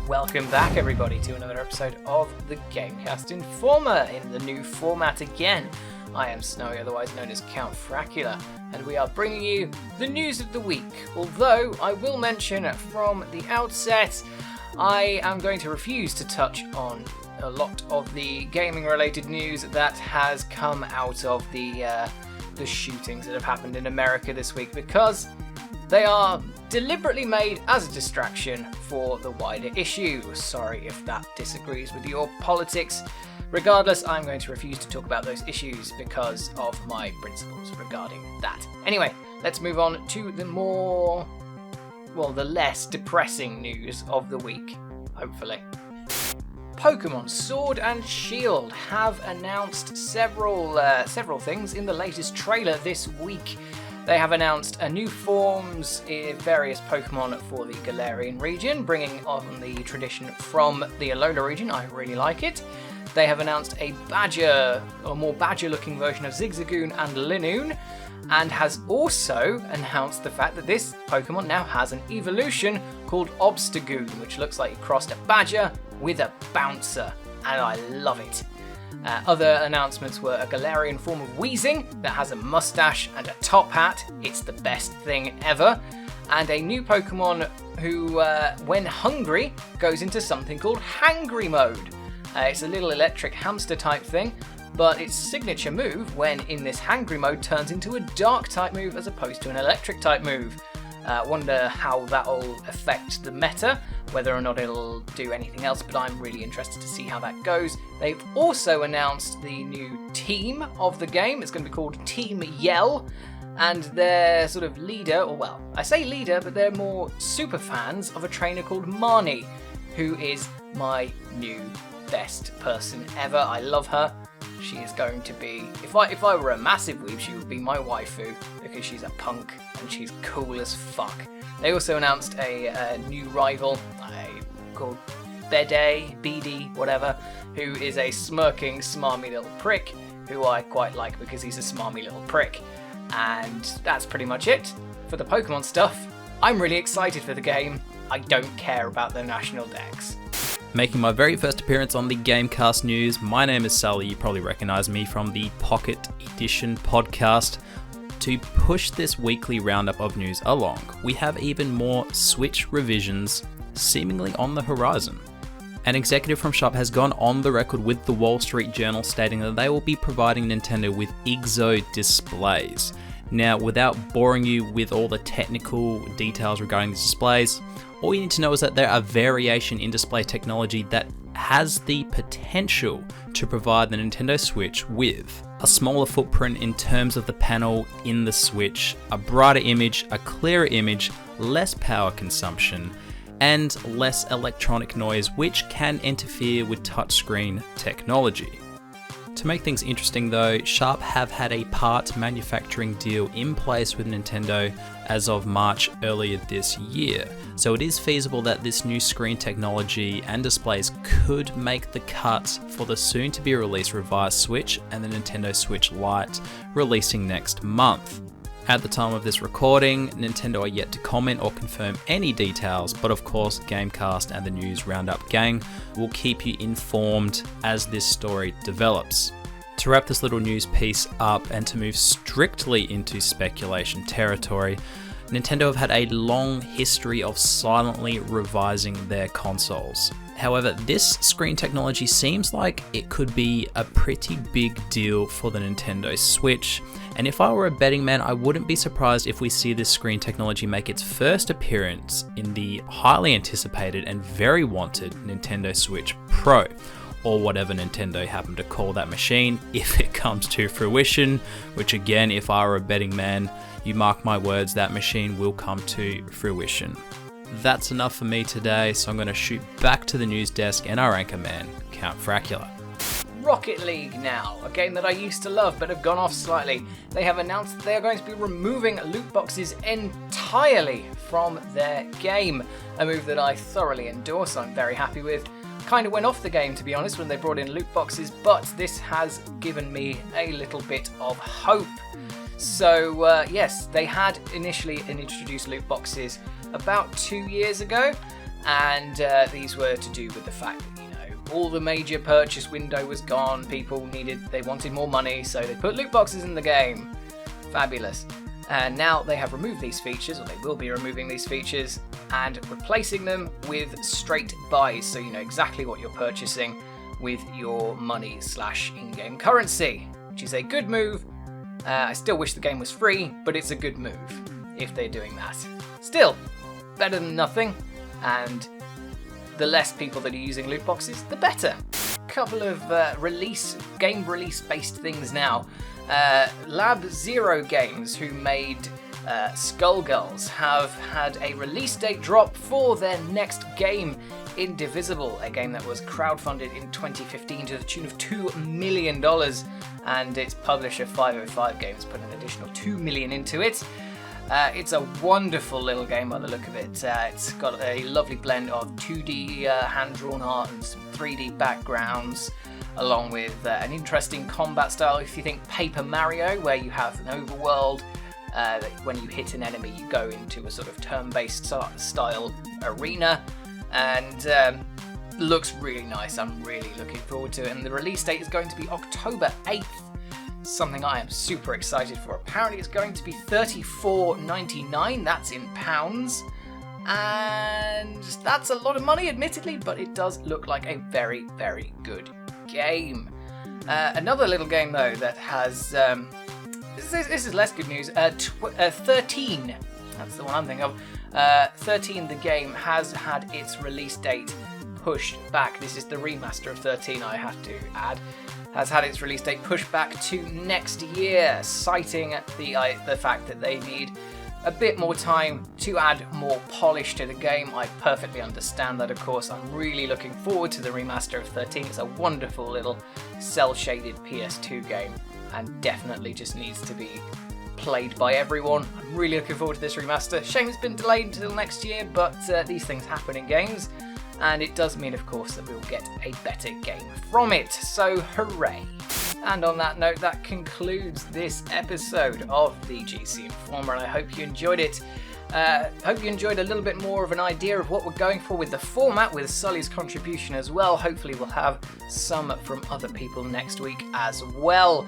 Welcome back, everybody, to another episode of the GameCast Informer in the new format again. I am Snowy, otherwise known as Count Fracula, and we are bringing you the news of the week. Although, I will mention from the outset, I am going to refuse to touch on a lot of the gaming-related news that has come out of the shootings that have happened in America this week, because they are deliberately made as a distraction for the wider issue. Sorry if that disagrees with your politics. Regardless, I'm going to refuse to talk about those issues because of my principles regarding that. Anyway, let's move on to the less depressing news of the week, hopefully. Pokemon Sword and Shield have announced several things in the latest trailer this week. They have announced a new forms in various Pokemon for the Galarian region, bringing on the tradition from the Alola region. I really like it. They have announced a more badger-looking version of Zigzagoon and Linoone, and has also announced the fact that this Pokemon now has an evolution called Obstagoon, which looks like it crossed a badger with a bouncer, and I love it. Other announcements were a Galarian form of Weezing that has a mustache and a top hat. It's the best thing ever. And a new Pokemon who, when hungry, goes into something called Hangry Mode. It's a little electric hamster type thing, but its signature move, when in this Hangry Mode, turns into a dark type move as opposed to an electric type move. Wonder how that'll affect the meta, whether or not it'll do anything else, but I'm really interested to see how that goes. They've also announced the new team of the game. It's going to be called Team Yell, and their sort of leader, I say leader, but they're more super fans of a trainer called Marnie, who is my new best person ever. I love her. She is going to be, if I were a massive weeb, she would be my waifu, because she's a punk and she's cool as fuck. They also announced a new rival called BD, whatever, who is a smirking, smarmy little prick, who I quite like because he's a smarmy little prick. And that's pretty much it for the Pokemon stuff. I'm really excited for the game. I don't care about the national dex. Making my very first appearance on the GameCast news, my name is Sally. You probably recognise me from the Pocket Edition podcast. To push this weekly roundup of news along, we have even more Switch revisions seemingly on the horizon. An executive from Sharp has gone on the record with the Wall Street Journal stating that they will be providing Nintendo with IGZO displays. Now, without boring you with all the technical details regarding these displays, all you need to know is that there are variation in display technology that has the potential to provide the Nintendo Switch with a smaller footprint in terms of the panel in the Switch, a brighter image, a clearer image, less power consumption, and less electronic noise, which can interfere with touchscreen technology. To make things interesting though, Sharp have had a part manufacturing deal in place with Nintendo as of March earlier this year. So it is feasible that this new screen technology and displays could make the cut for the soon to be released revised Switch and the Nintendo Switch Lite releasing next month. At the time of this recording, Nintendo are yet to comment or confirm any details, but of course GameCast and the News Roundup gang will keep you informed as this story develops. To wrap this little news piece up and to move strictly into speculation territory, Nintendo have had a long history of silently revising their consoles. However, this screen technology seems like it could be a pretty big deal for the Nintendo Switch, and if I were a betting man, I wouldn't be surprised if we see this screen technology make its first appearance in the highly anticipated and very wanted Nintendo Switch Pro, or whatever Nintendo happen to call that machine if it comes to fruition, which again, if I were a betting man, you mark my words, that machine will come to fruition. That's enough for me today, so I'm going to shoot back to the news desk and our anchor man, Count Fracula. Rocket League now, a game that I used to love but have gone off slightly. They have announced that they are going to be removing loot boxes entirely from their game, a move that I thoroughly endorse. I'm very happy with. Kind of went off the game, to be honest, when they brought in loot boxes, but this has given me a little bit of hope. So yes, they had initially introduced loot boxes about 2 years ago, and these were to do with the fact that, you know, all the major purchase window was gone, they wanted more money, so they put loot boxes in the game. Fabulous. And now they have removed these features, or they will be removing these features, and replacing them with straight buys, so you know exactly what you're purchasing with your money / in-game currency, which is a good move. I still wish the game was free, but it's a good move if they're doing that. Still, better than nothing, and the less people that are using loot boxes, the better. Couple of game release based things now. Lab Zero Games, who made Skullgirls, have had a release date drop for their next game, Indivisible, a game that was crowdfunded in 2015 to the tune of $2 million, and its publisher 505 Games put an additional $2 million into it. It's a wonderful little game by the look of it. It's got a lovely blend of 2D hand-drawn art and some 3D backgrounds, along with an interesting combat style. If you think Paper Mario, where you have an overworld, when you hit an enemy you go into a sort of turn-based style arena, and looks really nice. I'm really looking forward to it, and the release date is going to be October 8th. Something I am super excited for. Apparently it's going to be $34.99, that's in pounds, and that's a lot of money admittedly, but it does look like a very, very good game. Another little game though that has, this is less good news, 13, that's the one I'm thinking of. 13, the game, has had its release date pushed back. This is the remaster of 13, I have to add. Has had its release date pushed back to next year, citing the fact that they need a bit more time to add more polish to the game. I perfectly understand that, of course. I'm really looking forward to the remaster of 13. It's a wonderful little cel-shaded PS2 game, and definitely just needs to be played by everyone. I'm really looking forward to this remaster. Shame it's been delayed until next year, but these things happen in games. And it does mean, of course, that we'll get a better game from it, so hooray. And on that note, that concludes this episode of the GC Informer, and I hope you enjoyed it. Hope you enjoyed a little bit more of an idea of what we're going for with the format, with Sully's contribution as well. Hopefully we'll have some from other people next week as well.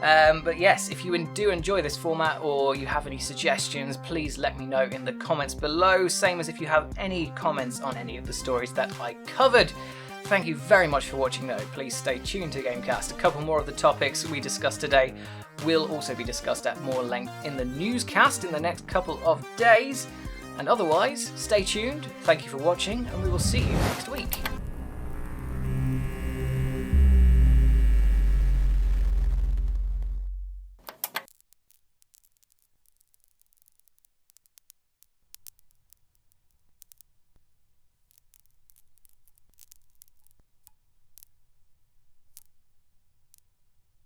But yes, if you do enjoy this format, or you have any suggestions, please let me know in the comments below. Same as if you have any comments on any of the stories that I covered. Thank you very much for watching though. Please stay tuned to GameCast. A couple more of the topics we discussed today will also be discussed at more length in the newscast in the next couple of days. And otherwise, stay tuned. Thank you for watching, and we will see you next week.